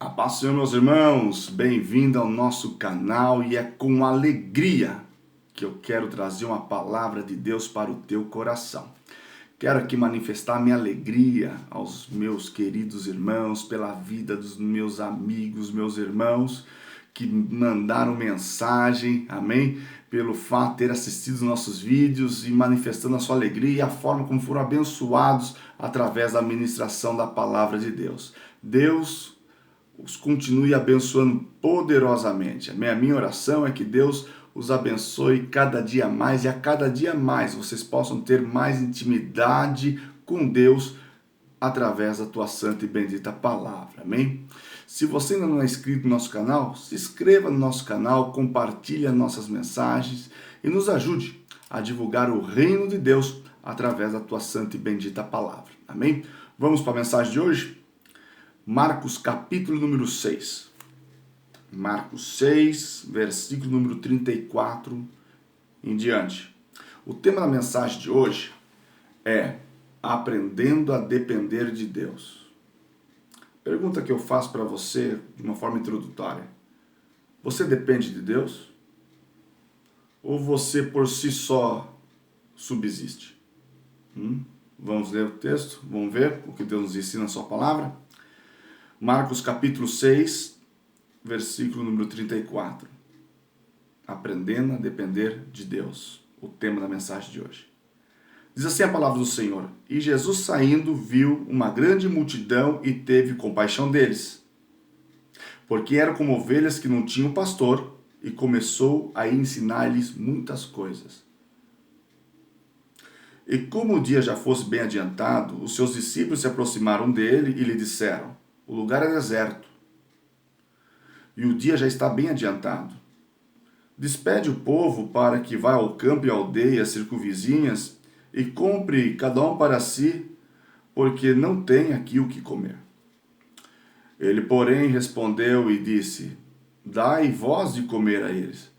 A paz do Senhor, meus irmãos, bem-vindo ao nosso canal e é com alegria que eu quero trazer uma palavra de Deus para o teu coração. Quero aqui manifestar minha alegria aos meus queridos irmãos, pela vida dos meus amigos, meus irmãos que mandaram mensagem, amém? Pelo fato de ter assistido os nossos vídeos e manifestando a sua alegria e a forma como foram abençoados através da ministração da palavra de Deus. Deus os continue abençoando poderosamente. A minha oração é que Deus os abençoe cada dia mais e a cada dia mais vocês possam ter mais intimidade com Deus através da tua santa e bendita palavra. Amém? Se você ainda não é inscrito no nosso canal, se inscreva no nosso canal, compartilhe as nossas mensagens e nos ajude a divulgar o reino de Deus através da tua santa e bendita palavra. Amém? Vamos para a mensagem de hoje? Marcos capítulo número 6. Marcos 6, versículo número 34 em diante. O tema da mensagem de hoje é aprendendo a depender de Deus. Pergunta que eu faço para você de uma forma introdutória. Você depende de Deus? Ou você por si só subsiste? Vamos ler o texto? Vamos ver o que Deus nos ensina na sua palavra? Marcos capítulo 6, versículo número 34. Aprendendo a depender de Deus. O tema da mensagem de hoje. Diz assim a palavra do Senhor. E Jesus saindo viu uma grande multidão e teve compaixão deles, porque eram como ovelhas que não tinham pastor, e começou a ensinar-lhes muitas coisas. E como o dia já fosse bem adiantado, os seus discípulos se aproximaram dele e lhe disseram: o lugar é deserto, e o dia já está bem adiantado. Despede o povo para que vá ao campo e aldeias circunvizinhas e compre cada um para si, porque não tem aqui o que comer. Ele, porém, respondeu e disse: dai vós de comer a eles.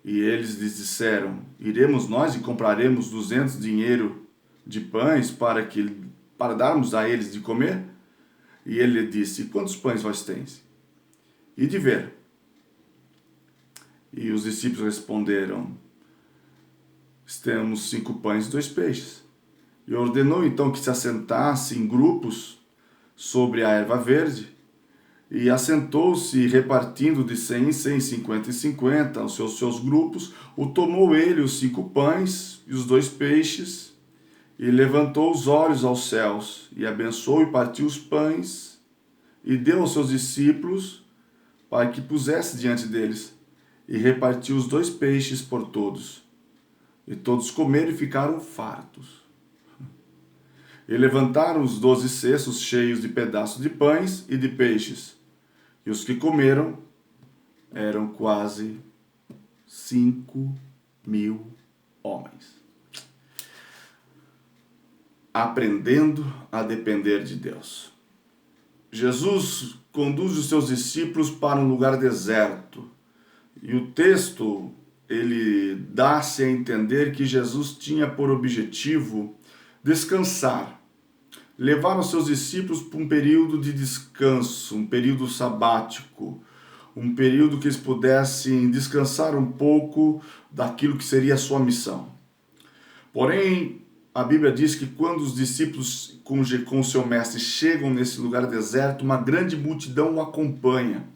E eles lhes disseram: iremos nós e compraremos 200 dinheiro de pães para darmos a eles de comer? E ele lhe disse: quantos pães vós tens? E de ver. E os discípulos responderam: temos 5 pães e 2 peixes. E ordenou então que se assentasse em grupos sobre a erva verde. E assentou-se, repartindo de 100 em 100, 50 e 50, os seus grupos. O tomou ele os 5 pães e os 2 peixes, e levantou os olhos aos céus, e abençoou e partiu os pães, e deu aos seus discípulos, para que pusesse diante deles, e repartiu os 2 peixes por todos. E todos comeram e ficaram fartos. E levantaram os 12 cestos cheios de pedaços de pães e de peixes. E os que comeram eram quase 5.000 homens. Aprendendo a depender de Deus. Jesus conduz os seus discípulos para um lugar deserto. E o texto, ele dá-se a entender que Jesus tinha por objetivo descansar. Levar os seus discípulos para um período de descanso, um período sabático, um período que eles pudessem descansar um pouco daquilo que seria a sua missão. Porém, a Bíblia diz que quando os discípulos com o seu mestre chegam nesse lugar deserto, uma grande multidão o acompanha.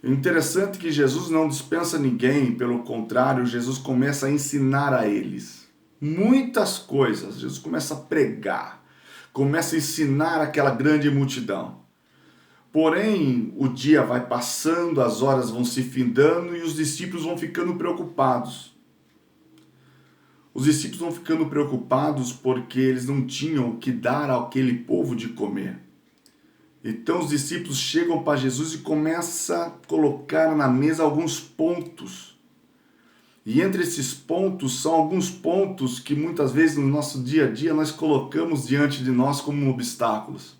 Interessante que Jesus não dispensa ninguém, pelo contrário, Jesus começa a ensinar a eles muitas coisas. Jesus começa a pregar, começa a ensinar aquela grande multidão. Porém, o dia vai passando, as horas vão se findando e os discípulos vão ficando preocupados. Os discípulos vão ficando preocupados porque eles não tinham o que dar àquele povo de comer. Então os discípulos chegam para Jesus e começam a colocar na mesa alguns pontos. E entre esses pontos são alguns pontos que muitas vezes no nosso dia a dia nós colocamos diante de nós como obstáculos.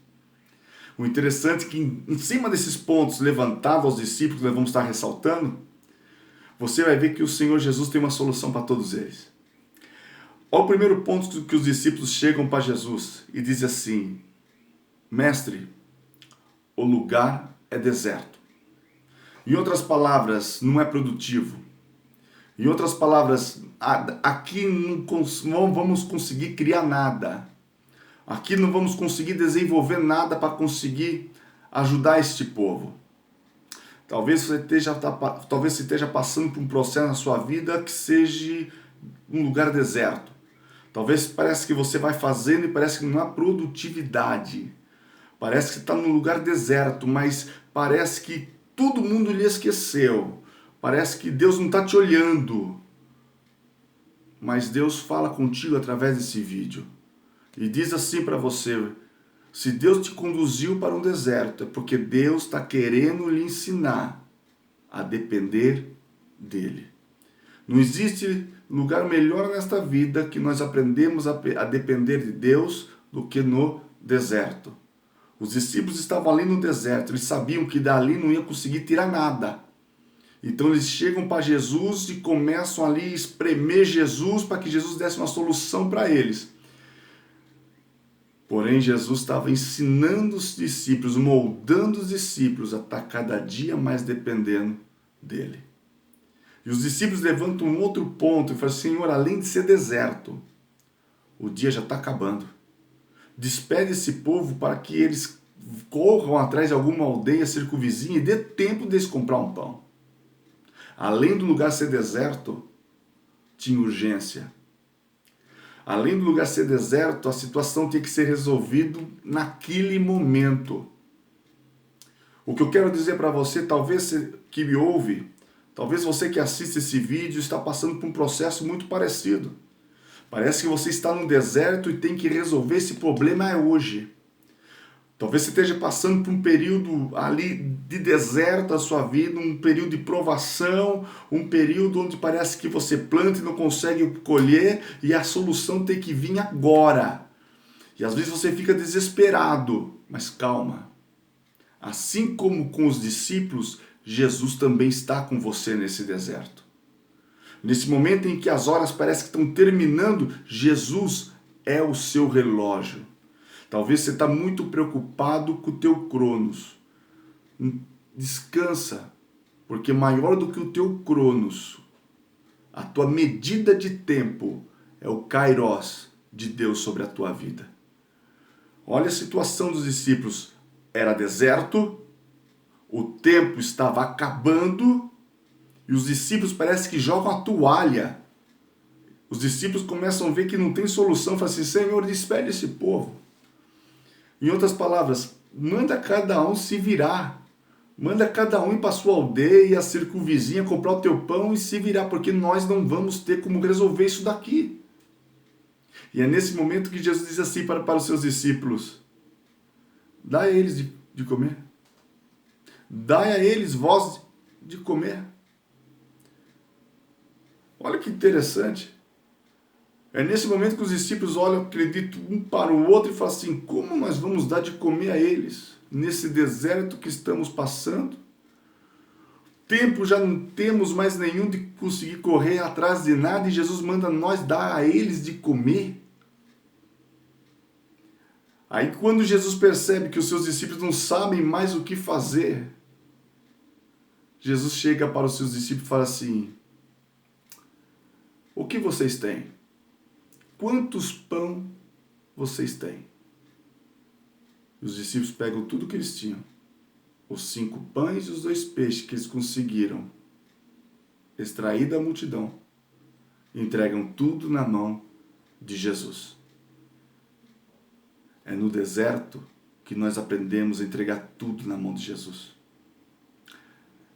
O interessante é que em cima desses pontos levantados aos discípulos, nós vamos estar ressaltando, você vai ver que o Senhor Jesus tem uma solução para todos eles. Olha o primeiro ponto que os discípulos chegam para Jesus e dizem assim: mestre, o lugar é deserto. Em outras palavras, não é produtivo. Em outras palavras, aqui não vamos conseguir criar nada. Aqui não vamos conseguir desenvolver nada para conseguir ajudar este povo. Talvez você esteja passando por um processo na sua vida que seja um lugar deserto. Talvez parece que você vai fazendo e parece que não há produtividade. Parece que está num lugar deserto, mas parece que todo mundo lhe esqueceu. Parece que Deus não está te olhando. Mas Deus fala contigo através desse vídeo. E diz assim para você: se Deus te conduziu para um deserto, é porque Deus está querendo lhe ensinar a depender dele. Não existe lugar melhor nesta vida que nós aprendemos a depender de Deus do que no deserto. Os discípulos estavam ali no deserto, eles sabiam que dali não ia conseguir tirar nada. Então eles chegam para Jesus e começam ali a espremer Jesus para que Jesus desse uma solução para eles. Porém, Jesus estava ensinando os discípulos, moldando os discípulos a estar cada dia mais dependendo dele. E os discípulos levantam um outro ponto e falam: Senhor, além de ser deserto, o dia já está acabando. Despede esse povo para que eles corram atrás de alguma aldeia circunvizinha e dê tempo deles comprar um pão. Além do lugar ser deserto, tinha urgência. Além do lugar ser deserto, a situação tinha que ser resolvida naquele momento. O que eu quero dizer para você, talvez que me ouve, talvez você que assiste esse vídeo está passando por um processo muito parecido. Parece que você está no deserto e tem que resolver esse problema hoje. Talvez você esteja passando por um período ali de deserto da sua vida, um período de provação, um período onde parece que você planta e não consegue colher e a solução tem que vir agora. E às vezes você fica desesperado, mas calma. Assim como com os discípulos, Jesus também está com você nesse deserto. Nesse momento em que as horas parecem que estão terminando, Jesus é o seu relógio. Talvez você está muito preocupado com o teu cronos. Descansa, porque maior do que o teu cronos, a tua medida de tempo é o kairos de Deus sobre a tua vida. Olha a situação dos discípulos. Era deserto, o tempo estava acabando e os discípulos parece que jogam a toalha. Os discípulos começam a ver que não tem solução. Falam assim: Senhor, despede esse povo. Em outras palavras, manda cada um se virar. Manda cada um ir para a sua aldeia, circunvizinha, comprar o teu pão e se virar, porque nós não vamos ter como resolver isso daqui. E é nesse momento que Jesus diz assim para os seus discípulos: dai a eles de comer. Dai a eles vós de comer. Olha que interessante. É nesse momento que os discípulos olham, acreditam um para o outro e falam assim: como nós vamos dar de comer a eles? Nesse deserto que estamos passando? Tempo já não temos mais nenhum de conseguir correr atrás de nada e Jesus manda nós dar a eles de comer. Aí quando Jesus percebe que os seus discípulos não sabem mais o que fazer, Jesus chega para os seus discípulos e fala assim: o que vocês têm? Quantos pão vocês têm? Os discípulos pegam tudo que eles tinham, os 5 pães e os 2 peixes que eles conseguiram extrair da multidão, e entregam tudo na mão de Jesus. É no deserto que nós aprendemos a entregar tudo na mão de Jesus.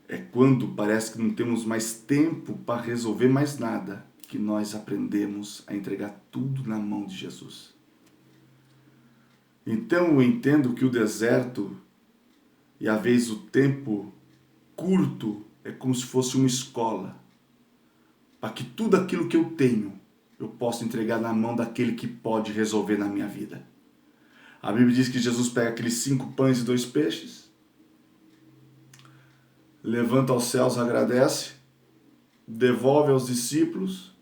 É quando parece que não temos mais tempo para resolver mais nada, que nós aprendemos a entregar tudo na mão de Jesus. Então eu entendo que o deserto e às vezes o tempo curto é como se fosse uma escola, para que tudo aquilo que eu tenho eu possa entregar na mão daquele que pode resolver na minha vida. A Bíblia diz que Jesus pega aqueles 5 pães e 2 peixes, levanta aos céus, agradece, devolve aos discípulos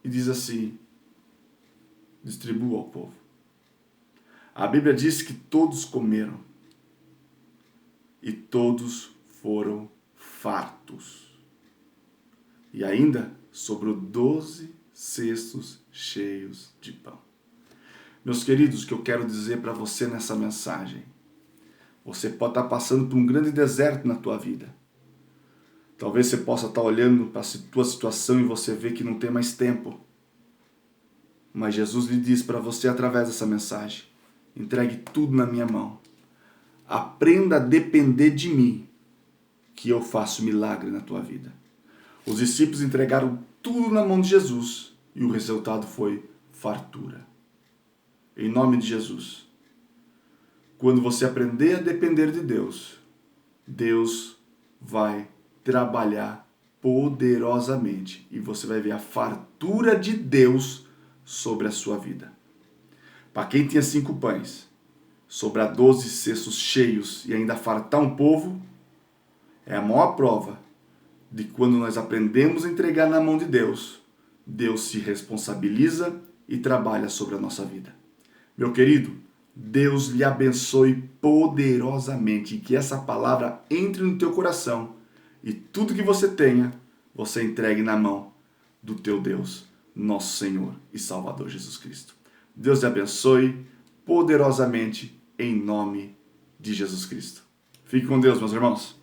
e diz assim: distribua ao povo. A Bíblia diz que todos comeram. e todos foram fartos. E ainda sobrou 12 cestos cheios de pão. Meus queridos, o que eu quero dizer para você nessa mensagem? Você pode estar passando por um grande deserto na tua vida. Talvez você possa estar olhando para a tua situação e você vê que não tem mais tempo. Mas Jesus lhe diz para você através dessa mensagem: entregue tudo na minha mão. Aprenda a depender de mim, que eu faço milagre na tua vida. Os discípulos entregaram tudo na mão de Jesus e o resultado foi fartura. Em nome de Jesus. Quando você aprender a depender de Deus, Deus vai trabalhar poderosamente e você vai ver a fartura de Deus sobre a sua vida. Para quem tinha 5 pães, sobrar 12 cestos cheios e ainda fartar um povo, é a maior prova de quando nós aprendemos a entregar na mão de Deus, Deus se responsabiliza e trabalha sobre a nossa vida. Meu querido, Deus lhe abençoe poderosamente e que essa palavra entre no teu coração e tudo que você tenha, você entregue na mão do teu Deus, nosso Senhor e Salvador Jesus Cristo. Deus te abençoe poderosamente em nome de Jesus Cristo. Fique com Deus, meus irmãos.